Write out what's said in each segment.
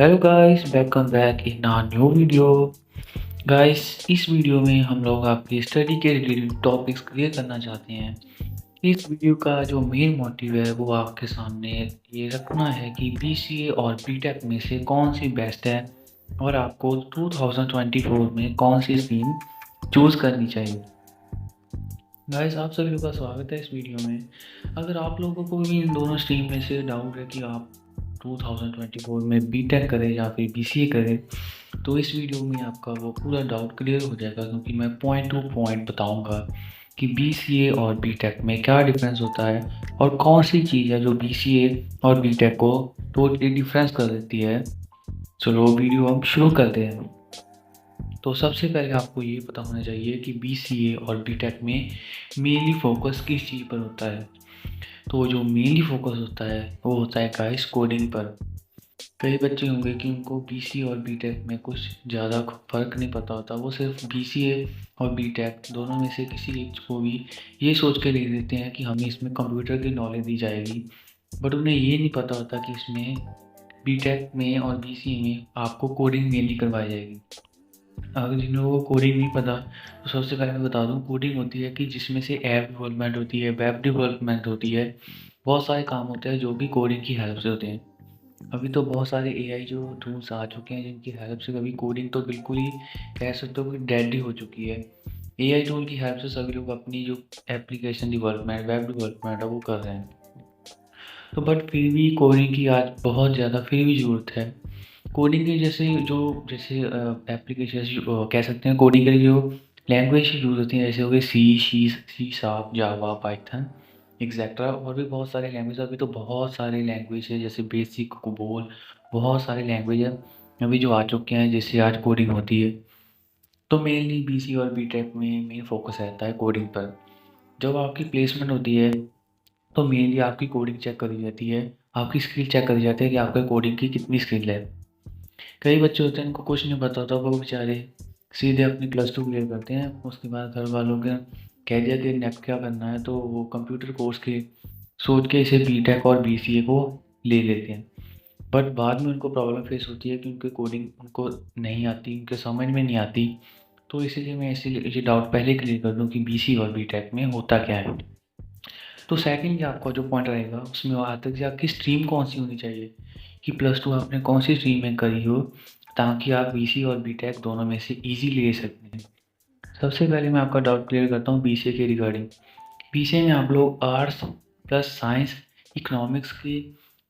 Hello guys, welcome back in a new video. Guys, इस video में हम लोग आपकी स्टडी के रिलेटेड टॉपिक्स क्लियर करना चाहते हैं। इस वीडियो का जो मेन मोटिव है वो आपके सामने ये रखना है कि बीसीए और बीटेक में से कौन सी बेस्ट है और आपको 2024 में कौन सी स्ट्रीम चूज़ करनी चाहिए। गाइस, आप सभी लोगों का स्वागत है इस वीडियो में। अगर आप लोगों को भी इन दोनों स्ट्रीम में से डाउट है कि आप 2024 में बीटेक करें या फिर बीसीए करें, तो इस वीडियो में आपका वो पूरा डाउट क्लियर हो जाएगा, क्योंकि मैं पॉइंट टू पॉइंट बताऊंगा कि बीसीए और बीटेक में क्या डिफरेंस होता है और कौन सी चीज़ है जो बीसीए और बीटेक को टोटली डिफरेंस कर देती है। चलो वीडियो हम शुरू करते हैं। तो सबसे पहले आपको ये पता होना चाहिए कि बीसीए और बीटेक में मेनली फोकस किस चीज़ पर होता है। तो जो मेनली फोकस होता है वो होता है गाइस कोडिंग पर। कई बच्चे होंगे कि उनको बीसीए और बीटेक में कुछ ज़्यादा फ़र्क नहीं पता होता, वो सिर्फ बीसीए और बीटेक दोनों में से किसी एक को भी ये सोच के ले लेते हैं कि हमें इसमें कंप्यूटर की नॉलेज दी जाएगी। बट उन्हें ये नहीं पता होता कि इसमें बीटेक में और बीसीए में आपको कोडिंग मेनली करवाई जाएगी। अगर जिन लोगों को कोडिंग नहीं पता, तो सबसे पहले मैं बता दूं, कोडिंग होती है कि जिसमें से ऐप डेवलपमेंट होती है, वेब डेवलपमेंट होती है, बहुत सारे काम होते हैं जो भी कोडिंग की हेल्प से होते हैं। अभी तो बहुत सारे एआई जो टूल्स आ चुके हैं जिनकी हेल्प से कभी कोडिंग तो बिल्कुल ही कह सकते हो कि डेड ही हो चुकी है। एआई टूल की हेल्प से सभी लोग अपनी जो एप्लीकेशन डेवलपमेंट, वेब डेवलपमेंट है वो कर रहे हैं। तो बट फिर भी कोडिंग की आज बहुत ज़्यादा फिर भी ज़रूरत है। कोडिंग के जैसे एप्लीकेशन कह सकते हैं, कोडिंग के लिए जो लैंग्वेज यूज़ होती हैं जैसे हो गए सी शार्प, जावा, पाइथन, एक्सेट्रा, और भी बहुत सारे लैंग्वेज। अभी तो बहुत सारे लैंग्वेज है जैसे बेसिक, कोबोल, बहुत सारे लैंग्वेज है अभी जो आ चुके हैं जिससे आज कोडिंग होती है। तो मेनली बीसी और बीटेक में मेन फोकस रहता है कोडिंग पर। जब आपकी प्लेसमेंट होती है तो मेनली आपकी कोडिंग चेक करी जाती है, आपकी स्किल चेक करी जाती है कि आपके कोडिंग की कितनी स्किल है। कई बच्चे होते हैं उनको कुछ नहीं पता होता, वो बेचारे सीधे अपनी प्लस टू क्लियर करते हैं, उसके बाद घर वालों के कह दिया कि नेक्स्ट क्या करना है, तो वो कंप्यूटर कोर्स के सोच के इसे बीटेक और बीसीए को ले लेते हैं। बट बाद में उनको प्रॉब्लम फेस होती है कि उनकी कोडिंग उनको नहीं आती, उनके समझ में नहीं आती। तो इसीलिए मैं इसीलिए ये डाउट पहले क्लियर कर दूँ कि बीसी और बीटेक में होता क्या है। तो सेकंड आपका जो पॉइंट रहेगा उसमें आता है कि आपकी स्ट्रीम कौन सी होनी चाहिए, कि प्लस टू आपने कौन सी स्ट्रीम में करी हो ताकि आप बीसी और बीटेक दोनों में से इजीली ले सकते हैं। सबसे पहले मैं आपका डाउट क्लियर करता हूँ बीसीए के रिगार्डिंग। बीसीए में आप लोग आर्ट्स प्लस साइंस, इकोनॉमिक्स की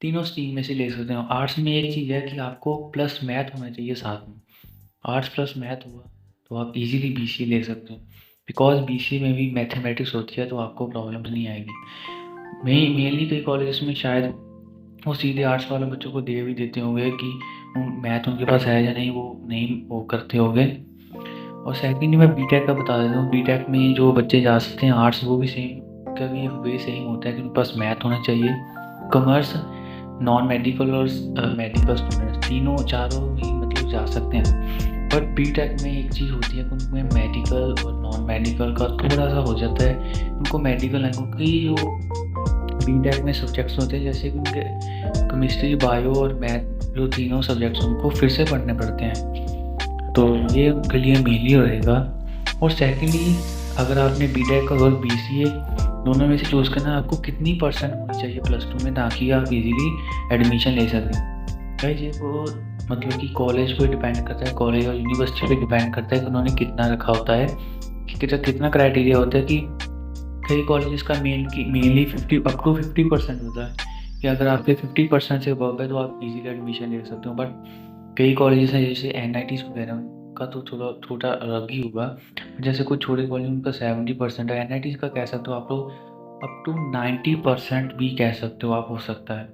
तीनों स्ट्रीम में से ले सकते हो। आर्ट्स में एक चीज़ है कि आपको प्लस मैथ होना चाहिए साथ में। आर्ट्स प्लस मैथ हुआ तो आप इजीली बीसीए ले सकते हो, बिकॉज बीसीए में भी मैथमेटिक्स होती है तो आपको प्रॉब्लम नहीं आएगी। मेनली कई कॉलेजेस में शायद वो सीधे आर्ट्स वाले बच्चों को दे भी देते होंगे कि मैथ उनके पास है या नहीं, वो नहीं वो करते होंगे। और सेकंडली मैं बीटेक का बता देता हूँ, बीटेक में जो बच्चे जा सकते हैं आर्ट्स, वो भी सेम का भी वे सेम होता है कि उनके पास मैथ होना चाहिए। कॉमर्स, नॉन मेडिकल और मेडिकल स्टूडेंट्स तीनों चारों ही मतलब जा सकते हैं। बट बीटेक में एक चीज़ होती है कि उनमें मेडिकल और नॉन मेडिकल का थोड़ा सा हो जाता है। उनको मेडिकल है क्योंकि जो बीटेक में सब्जेक्ट्स होते हैं जैसे कि उनके केमिस्ट्री, बायो और मैथ, जो तीनों सब्जेक्ट्स उनको फिर से पढ़ने पड़ते हैं, तो ये उनके लिए मेनली रहेगा। और सेकेंडली, अगर आपने बीटेक और बीसीए दोनों में से चूज़ करना है, आपको कितनी परसेंट होनी चाहिए प्लस टू में ताकि आप इजीली एडमिशन ले सकें। गाइस, ये वो मतलब कि कॉलेज पे डिपेंड करता है, कॉलेज और यूनिवर्सिटी पे डिपेंड करता है कि उन्होंने कितना रखा होता है, कि कितना क्राइटेरिया होता है। कि कई कॉलेजेस का मेनली 50% होता है कि अगर आपके 50% से अबव है तो आप इजीली एडमिशन ले सकते हो। बट कई कॉलेजेस हैं जैसे एनआईटीज़ वगैरह का तो थोड़ा छोटा अलग ही होगा। जैसे कुछ छोटे कॉलेज उनका 70% है, एनआईटीज़ का कह सकते हो आप लोग अप टू 90% भी कह सकते हो आप, हो सकता है।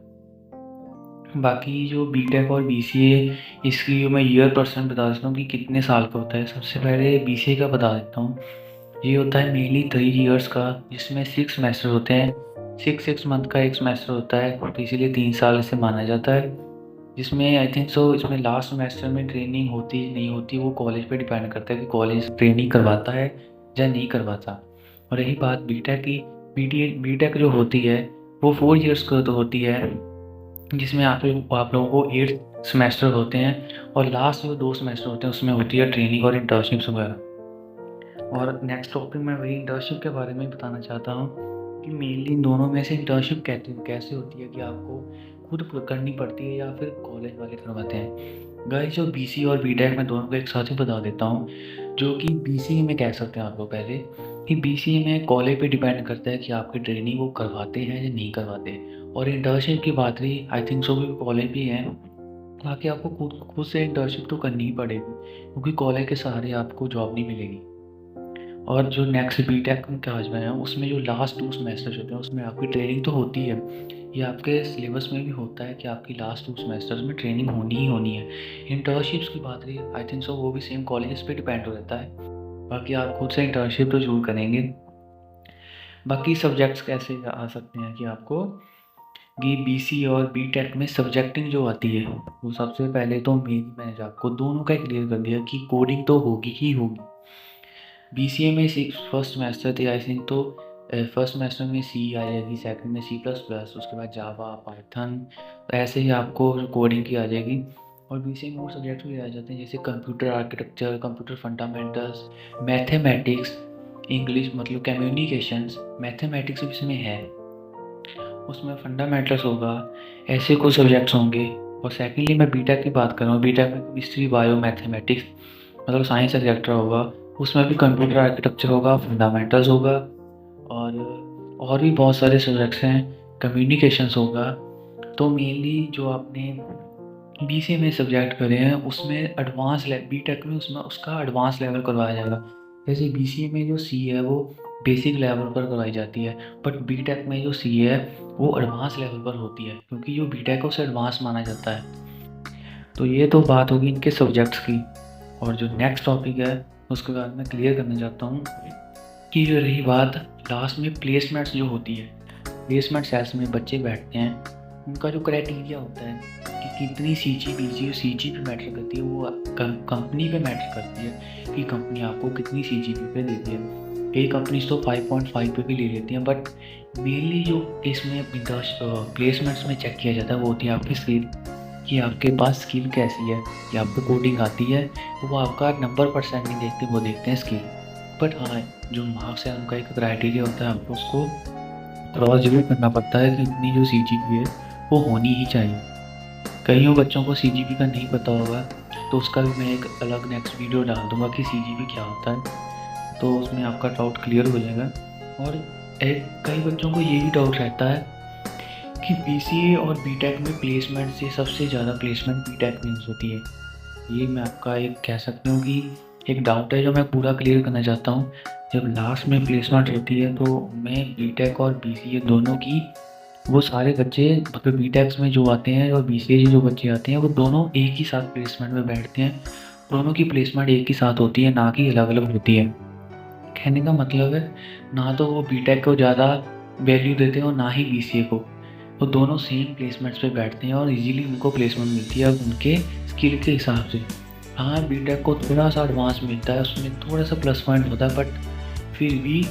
बाकी जो बीटेक और बीसीए, इसकी मैं ईयर परसेंट बता देता हूँ कि कितने साल का होता है। सबसे पहले बीसीए का बता देता हूँ। ये होता है मेनली 3 इयर्स का, जिसमें 6 सेमेस्टर होते हैं। 6 मंथ का एक सेमेस्टर होता है, तो इसीलिए 3 साल इसे माना जाता है। जिसमें आई थिंक सो इसमें लास्ट सेमेस्टर में ट्रेनिंग होती नहीं होती, वो कॉलेज पे डिपेंड करता है कि कॉलेज ट्रेनिंग करवाता है या नहीं करवाता। और रही बात बीटेक की, बीटेक जो होती है वो 4 इयर्स का तो होती है, जिसमें आप लोगों को 8 सेमेस्टर होते हैं और लास्ट जो 2 सेमेस्टर होते हैं उसमें होती है ट्रेनिंग और इंटर्नशिप्स वगैरह। और नेक्स्ट टॉपिक मैं वही इंटर्नशिप के बारे में बताना चाहता हूँ कि मेनली इन दोनों में से इंटर्नशिप कैसे होती है कि आपको खुद करनी पड़ती है या फिर कॉलेज वाले करवाते हैं। गाइस जो बीसी और बीटेक मैं दोनों को एक साथ ही बता देता हूँ। जो कि बीसीए में कह सकते हैं आपको पहले कि बीसीए में कॉलेज पे डिपेंड करता है कि आपकी ट्रेनिंग वो करवाते हैं या नहीं करवाते। और इंटर्नशिप की बात रही, आई थिंक सो भी कॉलेज भी है, बाकी आपको खुद से इंटर्नशिप तो करनी ही पड़ेगी क्योंकि कॉलेज के सहारे आपको जॉब नहीं मिलेगी। और जो नेक्स्ट बीटेक में कहा जाए उसमें जो लास्ट 2 सेमेस्टर्स होते हैं उसमें आपकी ट्रेनिंग तो होती है। ये आपके सिलेबस में भी होता है कि आपकी लास्ट 2 सेमेस्टर्स में ट्रेनिंग होनी ही होनी है। इंटर्नशिप्स की बात रही, आई थिंक सो वो भी सेम कॉलेजेस पे डिपेंड हो रहता है। बाकी आप खुद से इंटर्नशिप तो जरूर करेंगे। बाकी सब्जेक्ट्स कैसे आ सकते हैं कि आपको कि बीसी और बीटेक में सब्जेक्टिंग जो आती है वो सबसे पहले तो मैंने आपको दोनों का क्लियर कर दिया कि कोडिंग तो होगी ही होगी। बीसीए में फर्स्ट सेमेस्टर थे आई थिंक, तो फर्स्ट सेमेस्टर में सी आ जाएगी, सेकंड में सी प्लस प्लस, उसके बाद जावा, पाइथन, तो ऐसे ही आपको कोडिंग की आ जाएगी। और बीसीए में और सब्जेक्ट भी आ जाते हैं जैसे computer architecture, computer fundamentals, mathematics, English मतलब कम्युनिकेशंस, मैथमेटिक्स भी इसमें है, उसमें फंडामेंटल्स होगा, ऐसे कुछ सब्जेक्ट्स होंगे। और सेकेंडली मैं बीटेक की बात कर रहा हूँ, बीटेक में केमिस्ट्री, बायो, मैथमेटिक्स मतलब साइंस सब्जेक्ट होगा, उसमें भी कंप्यूटर आर्किटेक्चर होगा, फंडामेंटल्स होगा और भी बहुत सारे सब्जेक्ट्स हैं, कम्युनिकेशंस होगा। तो मेनली जो आपने बीसीए में सब्जेक्ट करे हैं उसमें एडवांस बीटेक में उसमें उसका एडवांस लेवल करवाया जाएगा। जैसे बीसीए में जो सी है वो बेसिक लेवल पर करवाई जाती है, बट बीटेक में जो सी है वो एडवांस लेवल पर होती है क्योंकि जो बीटेक है उसे एडवांस माना जाता है। तो ये तो बात होगी इनके सब्जेक्ट्स की। और जो नेक्स्ट टॉपिक है उसके बाद मैं क्लियर करना चाहता हूँ कि जो रही बात लास्ट में प्लेसमेंट्स जो होती है, प्लेसमेंट सेल्स में बच्चे बैठते हैं, उनका जो क्राइटेरिया होता है कि कितनी सीजीपी मैटर करती है, वो कंपनी पे मैटर करती है कि कंपनी आपको कितनी सीजीपी पे देती है। कई कंपनीज तो 5.5 पे भी ले लेती हैं, बट मेनली जो इसमें प्लेसमेंट्स में चेक किया जाता है वो होती है आपकी स्किल, कि आपके पास स्किल कैसी है, कि आपको कोडिंग आती है। वो आपका नंबर परसेंट नहीं देखते, वो देखते हैं स्किल। बट हाँ, जो मार्क्स है उनका एक क्राइटेरिया होता है, आपको उसको क्रॉस जरूर करना पड़ता है कि इतनी जो सीजीपी है वो होनी ही चाहिए। कईयों बच्चों को सीजीपी का नहीं पता होगा, तो उसका भी मैं एक अलग नेक्स्ट वीडियो डाल दूँगा कि सीजीपी क्या होता है, तो उसमें आपका डाउट क्लियर हो जाएगा। और कई बच्चों को ये भी डाउट रहता है कि बीसीए और बीटेक में प्लेसमेंट से सबसे ज़्यादा प्लेसमेंट बीटेक में होती है। ये मैं आपका एक कह सकता हूँ कि एक डाउट है जो मैं पूरा क्लियर करना चाहता हूँ। जब लास्ट में प्लेसमेंट होती है तो मैं बीटेक और बीसीए दोनों की, वो सारे बच्चे मतलब बीटेक्स में जो आते हैं और बीसीए जो बच्चे आते हैं वो दोनों एक ही साथ प्लेसमेंट में बैठते हैं। दोनों की प्लेसमेंट एक ही साथ होती है, ना कि अलग अलग होती है। कहने का मतलब है ना तो वो बीटेक को ज़्यादा वैल्यू देते हैं और ना ही बीसीए को, वो दोनों सेम प्लेसमेंट्स पे बैठते हैं और इजीली उनको प्लेसमेंट मिलती है उनके स्किल के हिसाब से। हाँ, बीटेक को थोड़ा सा एडवांस मिलता है, उसमें थोड़ा सा प्लस पॉइंट होता है, बट फिर भी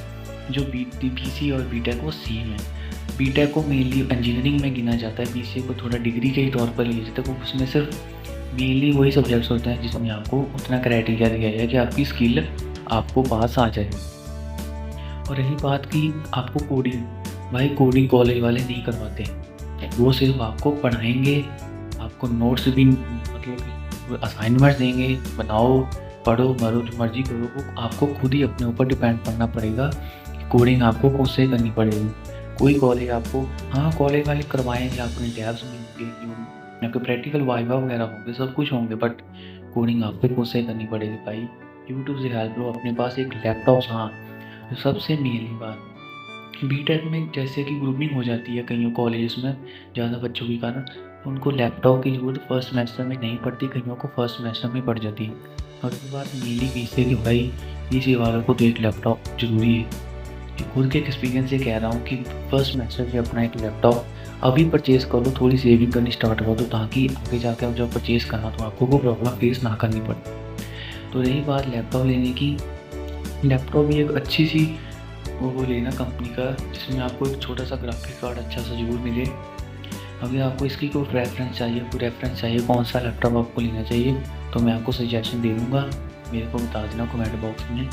जो बीसी और बीटेक वो सेम है। बीटेक को मेनली इंजीनियरिंग में गिना जाता है, बीसीए को थोड़ा डिग्री के ही तौर पर लिया जाता है। उसमें सिर्फ मेनली वही सब्जेक्ट्स होते हैं जिसमें आपको उतना क्राइटेरिया दिया जाए कि आपकी स्किल आपको पास आ जाए। और रही बात की आपको कोडिंग, भाई कोडिंग कॉलेज वाले नहीं करवाते, वो सिर्फ आपको पढ़ाएंगे, आपको नोट्स भी मतलब असाइनमेंट्स देंगे, बनाओ, पढ़ो, मरो, जो मर्जी करो, वो आपको खुद ही अपने ऊपर डिपेंड करना पड़ेगा। कोडिंग आपको खुद से करनी पड़ेगी। कोई कॉलेज आपको, हाँ कॉलेज वाले करवाएंगे, आपको लैब्स मिलेंगे, आपके प्रैक्टिकल वाइवा वगैरह होंगे, सब कुछ होंगे, बट कोडिंग आपको खुद से करनी पड़ेगी। भाई यूट्यूब से हेल्प लो, अपने पास एक लैपटॉप, हाँ सबसे मेनली बात बीटेक में जैसे कि ग्रुपिंग हो जाती है कईयों कॉलेजेस में ज़्यादा बच्चों के कारण, उनको लैपटॉप की ज़रूरत फर्स्ट सेमेस्टर में नहीं पड़ती, कईयों को फर्स्ट सेमेस्टर में पड़ जाती है। और उसके बाद मेनली बीसीए कि भाई बीसीए वालों को तो एक लैपटॉप ज़रूरी है। खुद के एक्सपीरियंस से कह रहा हूँ कि फर्स्ट सेमेस्टर से अपना एक लैपटॉप अभी परचेज़ कर लो, थोड़ी सेविंग करनी स्टार्ट कर दो, ताकि आगे जाकर जब परचेज़ करना तो आपको वो प्रॉब्लम फेस ना करनी पड़े। तो रही बात लैपटॉप लेने की, लैपटॉप भी एक अच्छी सी वो लेना कंपनी का जिसमें आपको एक छोटा सा ग्राफिक कार्ड अच्छा सा जरूर मिले। अगर आपको इसकी कोई रेफरेंस चाहिए कौन सा लैपटॉप आपको लेना चाहिए, तो मैं आपको सजेशन दे दूँगा, मेरे को बता देना कमेंट बॉक्स में।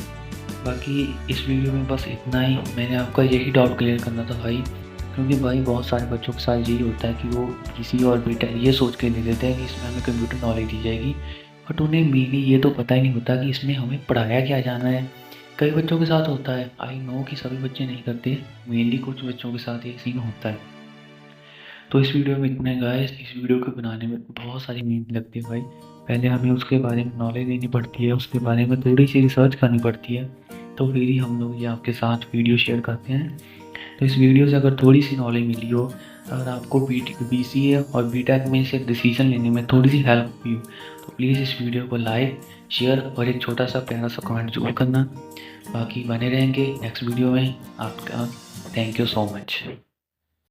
बाकी इस वीडियो में बस इतना ही, मैंने आपका यही डाउट क्लियर करना था भाई, क्योंकि भाई बहुत सारे बच्चों के साथ यही होता है कि वो पीसी और बीटा ये सोच के दे देते हैं कि इसमें हमें कंप्यूटर नॉलेज दी जाएगी, बट उन्हें मेनली ये तो पता ही नहीं होता कि इसमें हमें पढ़ाया क्या जाना है। कई बच्चों के साथ होता है, आई नो कि सभी बच्चे नहीं करते, मेनली कुछ बच्चों के साथ ये सीन होता है। तो इस वीडियो में इतना है गाइस, इस वीडियो को बनाने में बहुत सारी मेहनत लगती है भाई। पहले हमें उसके बारे में नॉलेज लेनी पड़ती है, उसके बारे में थोड़ी सी रिसर्च करनी पड़ती है, तो फिर ही हम लोग ये आपके साथ वीडियो शेयर करते हैं। तो इस वीडियो से अगर थोड़ी सी नॉलेज मिली हो, अगर आपको BCA और BTech में से डिसीजन लेने में थोड़ी सी हेल्प हुई हो, तो प्लीज़ इस वीडियो को लाइक, शेयर और एक छोटा सा प्यारा सा कमेंट जरूर करना। बाकी बने रहेंगे नेक्स्ट वीडियो में। आपका थैंक यू सो मच।